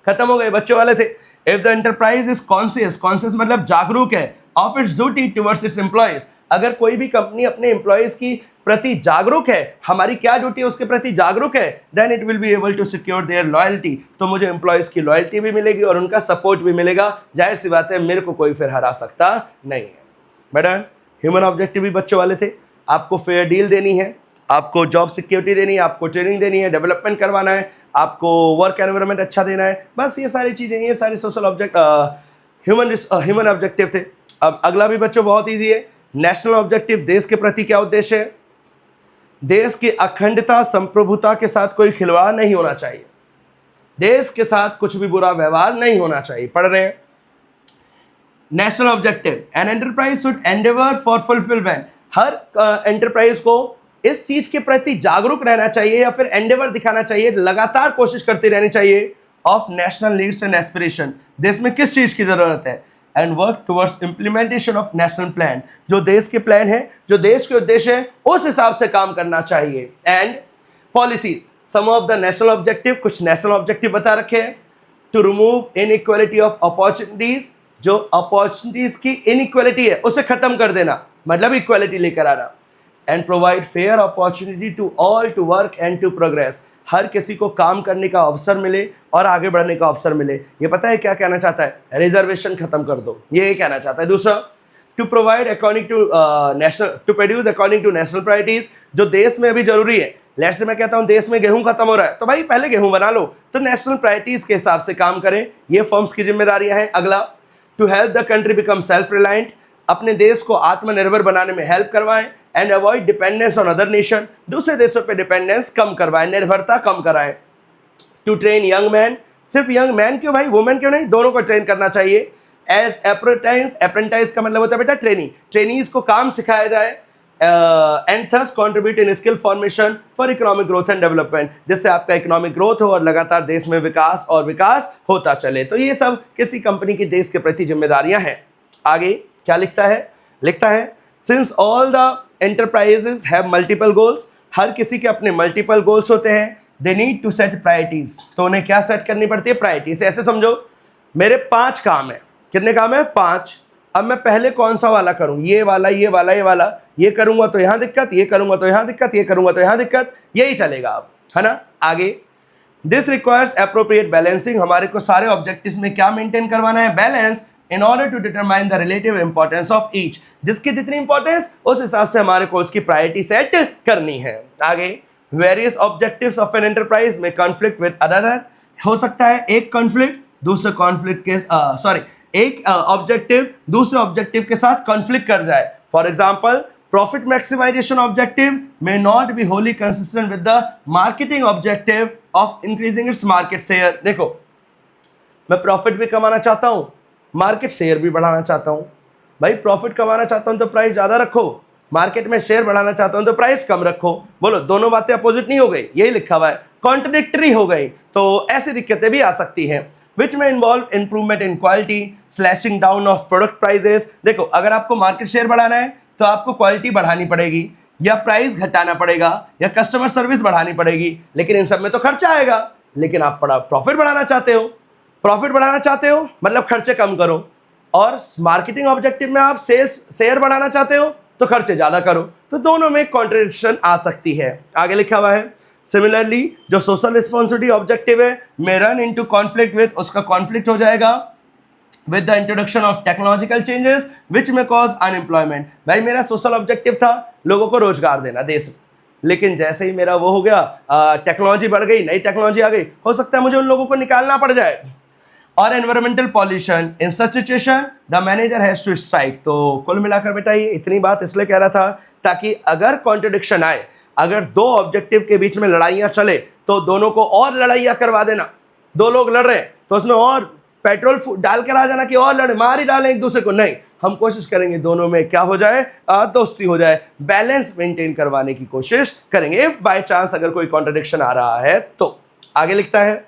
खत्म हो गए, बच्चों वाले थे। If the enterprise is conscious, conscious मतलब जागरूक है, of its duty towards it's employees, अगर कोई भी कंपनी अपने एम्प्लॉयज की प्रति जागरूक है, हमारी क्या ड्यूटी है उसके प्रति जागरूक है, then it will be able to secure their loyalty, तो मुझे एम्प्लॉयज की लॉयल्टी भी मिलेगी और उनका सपोर्ट भी मिलेगा। जाहिर सी बात है मेरे को कोई फिर हरा सकता नहीं है। बेटा ह्यूमन ऑब्जेक्टिव भी बच्चों वाले थे, आपको फेयर डील देनी है, आपको जॉब सिक्योरिटी देनी है, आपको ट्रेनिंग देनी है, डेवलपमेंट करवाना है, आपको वर्क एनवायरनमेंट अच्छा देना है, बस ये सारी चीज़ें, ये सारे सोशल ऑब्जेक्ट ह्यूमन ऑब्जेक्टिव थे। अब अगला भी बच्चों बहुत ईजी है। नेशनल ऑब्जेक्टिव, देश के प्रति क्या उद्देश्य है? देश की अखंडता संप्रभुता के साथ कोई खिलवाड़ नहीं होना चाहिए, देश के साथ कुछ भी बुरा व्यवहार नहीं होना चाहिए। पढ़ रहे हैं national objective, an enterprise should Endeavour for fulfilment, her enterprise को इस चीज के प्रति जागरूक रहना चाहिए या फिर एंडेवर दिखाना चाहिए, लगातार कोशिश करती रहनी चाहिए of national needs and aspiration, देश में किस चीज की जरूरत है, and work towards implementation of national plan, जो देश के प्लान है, जो देश के उद्देश्य है, उस हिसाब से काम करना चाहिए। And policies, some of the national objective, कुछ नेशनल ऑब्जेक्टिव बता रखे हैं। To remove inequality of opportunities, जो अपॉर्चुनिटीज की इनइक्वालिटी है उसे खत्म कर देना, मतलब इक्वालिटी लेकर आना। And provide fair opportunity to all to work and to progress, हर किसी को काम करने का अवसर मिले और आगे बढ़ने का अवसर मिले। ये पता है क्या कहना चाहता है? रिजर्वेशन खत्म कर दो, ये कहना चाहता है। दूसरा, to provide according to national, to produce according to national priorities, जो देश में अभी जरूरी है। लेट्स से मैं कहता हूं देश में गेहूं खत्म हो रहा है, तो भाई पहले गेहूं बना लो, तो नेशनल प्रायोरिटीज के हिसाब से काम करें, ये फर्म्स की जिम्मेदारियां हैं। अगला, to help the country become self reliant, अपने देश को आत्मनिर्भर बनाने में हेल्प करवाएं। And avoid dependence on other nation, दूसरे देशों पे डिपेंडेंस कम करवाएं, निर्भरता कम कराएं। टू ट्रेन यंग मैन, सिर्फ यंग मैन क्यों भाई, वुमेन क्यों नहीं, दोनों को ट्रेन करना चाहिए। एज अप्रेंटाइज, अप्रेंटाइज का मतलब होता है बेटा ट्रेनी, ट्रेनीज को काम सिखाया जाए। And thus contribute in skill formation for economic growth and development, जिससे आपका इकोनॉमिक ग्रोथ हो और लगातार देश में विकास और विकास होता चले। तो ये सब किसी कंपनी की देश के प्रति जिम्मेदारियां हैं। आगे क्या लिखता है? लिखता है since all the enterprises have multiple goals, हर किसी के अपने मल्टीपल गोल्स होते हैं। They need to set priorities, तो उन्हें क्या सेट करनी पड़ती है? प्रायोरिटीज। ऐसे समझो मेरे 5 काम है, कितने काम है? 5। अब मैं पहले कौन सा वाला करूं? ये वाला, ये वाला, ये वाला, ये करूंगा तो यहां दिक्कत, ये करूंगा तो यहां दिक्कत, ये करूंगा तो यहां दिक्कत, यही चलेगा अब, है ना। आगे, दिस रिक्वायर्स एप्रोप्रिएट बैलेंसिंग, हमारे को सारे ऑब्जेक्टिव्स में क्या मेंटेन करवाना है? Balance, in order to determine the relative importance of each, जिसकी जितनी इंपॉर्टेंस उस हिसाब से हमारे को उसकी प्रायोरिटी सेट करनी है। आगे, various objectives of an enterprise में कॉन्फ्लिक्ट विद अदर, हो सकता है एक कॉन्फ्लिक्ट दूसरे कॉन्फ्लिक्ट के एक ऑब्जेक्टिव दूसरे ऑब्जेक्टिव के साथ कॉन्फ्लिक्ट कर जाए। For example, profit maximisation objective may not be wholly consistent with the marketing objective of increasing its market share। देखो, मैं प्रॉफिट भी कमाना चाहता हूं, मार्केट शेयर भी बढ़ाना चाहता हूं। भाई प्रॉफिट कमाना चाहता हूं तो प्राइस ज्यादा रखो, मार्केट में शेयर बढ़ाना चाहता हूं तो प्राइस कम रखो। बोलो, दोनों बातें अपोजिट नहीं हो गई? यही लिखा हुआ है, कॉन्ट्रडिक्टरी हो गई। तो ऐसी दिक्कतें भी आ सकती हैं। विच में involve improvement in quality, slashing down of product prices. देखो, अगर आपको मार्केट शेयर बढ़ाना है तो आपको क्वालिटी बढ़ानी पड़ेगी, या प्राइस घटाना पड़ेगा, या कस्टमर सर्विस बढ़ानी पड़ेगी, लेकिन इन सब में तो खर्चा आएगा। लेकिन आप प्रॉफिट बढ़ाना चाहते हो, प्रॉफिट बढ़ाना चाहते हो मतलब खर्चे कम करो, और मार्केटिंग ऑब्जेक्टिव में आप शेयर बढ़ाना चाहते हो तो खर्चे ज्यादा करो। तो दोनों में कॉन्ट्रडिक्शन आ सकती है। आगे लिखा हुआ है, सिमिलरली जो सोशल रिस्पॉन्सिबिलिटी ऑब्जेक्टिव है में रन इनटू कॉन्फ्लिक्ट विद, उसका कॉन्फ्लिक्ट हो जाएगा with the introduction of technological changes which में कॉज अनएम्प्लॉयमेंट। भाई मेरा सोशल ऑब्जेक्टिव था लोगों को रोजगार देना देश में, लेकिन जैसे ही मेरा वो हो गया, टेक्नोलॉजी बढ़ गई, नई टेक्नोलॉजी आ गई, हो सकता है मुझे उन लोगों को निकालना पड़ जाए। और environmental pollution, in such situation the manager has to strike. तो कुल मिलाकर बेटा ये इतनी बात इसलिए कह रहा था ताकि अगर कॉन्ट्रडिक्शन आए, अगर दो ऑब्जेक्टिव के बीच में लड़ाइयाँ चले तो दोनों को और लड़ाइयाँ करवा देना। 2 लोग लड़ रहे हैं तो उसमें और पेट्रोल डाल कर आ जाना कि और लड़े, मार ही डालें एक दूसरे को, नहीं। हम कोशिश करेंगे दोनों में क्या हो जाए, दोस्ती हो जाए, बैलेंस मेंटेन करवाने की कोशिश करेंगे इफ बाय चांस अगर कोई कॉन्ट्रडिक्शन आ रहा है तो। आगे लिखता है,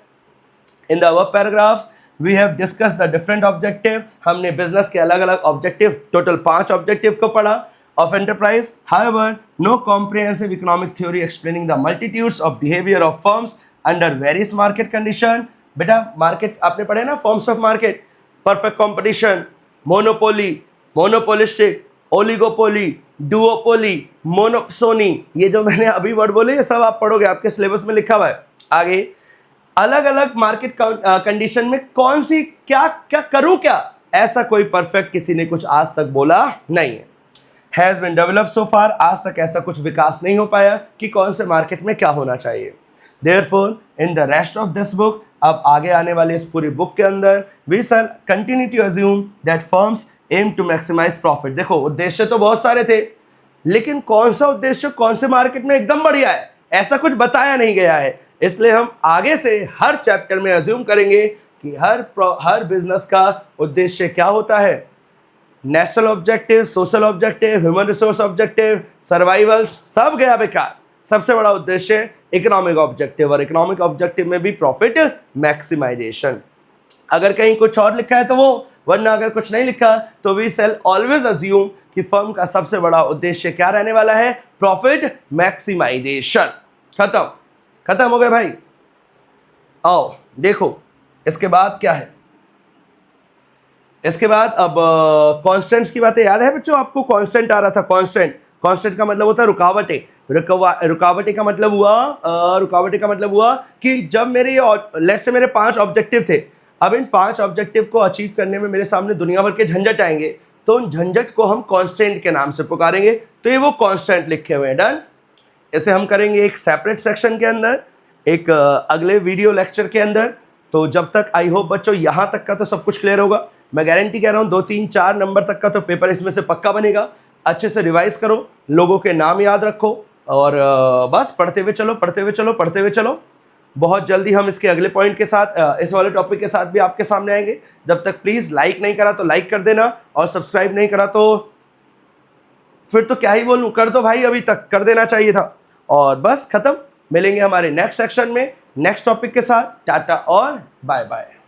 in the above paragraphs we have discussed the different objective. हमने बिजनेस के अलग अलग ऑब्जेक्टिव, टोटल 5 ऑब्जेक्टिव को पढ़ा of enterprise. However no comprehensive economic theory explaining the multitudes of behaviour of firms under various market condition. बेटा market आपने पढ़े ना, forms of market, perfect competition, monopoly, monopolistic, oligopoly, duopoly, monopsony, ये जो मैंने अभी वर्ड बोले ये सब आप पढ़ोगे, आपके सिलेबस में लिखा हुआ है। आगे, अलग अलग मार्केट कंडीशन में कौन सी क्या क्या करूं, क्या ऐसा कोई परफेक्ट किसी ने कुछ आज तक बोला नहीं है। हैज़ बिन डेवलप सो फार, आज तक ऐसा कुछ विकास नहीं हो पाया कि कौन से मार्केट में क्या होना चाहिए। Therefore, in the rest of this book, अब आगे आने वाले इस पूरी बुक के अंदर we shall continue to assume that firms aim to maximize profit। देखो उद्देश्य तो बहुत सारे थे, लेकिन कौन सा उद्देश्य कौन से मार्केट में एकदम बढ़िया है ऐसा कुछ बताया नहीं गया है। इसलिए हम आगे से हर चैप्टर में अज्यूम करेंगे कि हर बिजनेस का उद्देश्य क्या होता है। National objective, social objective, human resource objective, survival, सब गया बेकार। सबसे बड़ा उद्देश्य इकोनॉमिक ऑब्जेक्टिव, और इकोनॉमिक ऑब्जेक्टिव में भी प्रॉफिट मैक्सिमाइजेशन। अगर कहीं कुछ और लिखा है तो वो, वरना अगर कुछ नहीं लिखा तो वी शैल ऑलवेज अज्यूम कि फर्म का सबसे बड़ा उद्देश्य क्या रहने वाला है, प्रॉफिट मैक्सिमाइजेशन। खत्म हो गए भाई। आओ देखो इसके बाद क्या है। इसके बाद अब कांस्टेंट्स की बातें याद है बच्चों आपको? कांस्टेंट आ रहा था, कांस्टेंट का मतलब होता है रुकावटें। रुकावटें का मतलब हुआ कि जब मेरे लेट्स से मेरे 5 ऑब्जेक्टिव थे, अब इन 5 ऑब्जेक्टिव को अचीव करने में मेरे सामने दुनिया भर के झंझट आएंगे, तो उन झंझट को हम कांस्टेंट के नाम से पुकारेंगे। तो ये वो कांस्टेंट लिखे हुए हैं। डन। इसे हम करेंगे एक सेपरेट सेक्शन के अंदर, एक अगले वीडियो लेक्चर के अंदर। तो जब तक आई होप बच्चों यहाँ तक का तो सब कुछ क्लियर होगा। मैं गारंटी कह रहा हूँ 2, 3, 4 नंबर तक का तो पेपर इसमें से पक्का बनेगा। अच्छे से रिवाइज करो, लोगों के नाम याद रखो, और बस पढ़ते हुए चलो। बहुत जल्दी हम इसके अगले पॉइंट के साथ, इस वाले टॉपिक के साथ भी आपके सामने आएंगे। जब तक प्लीज़ लाइक नहीं करा तो लाइक कर देना, और सब्सक्राइब नहीं करा तो फिर तो क्या ही बोलूँ, कर दो भाई, अभी तक कर देना चाहिए था। और बस खत्म। मिलेंगे हमारे नेक्स्ट सेक्शन में नेक्स्ट टॉपिक के साथ। टाटा और बाय बाय।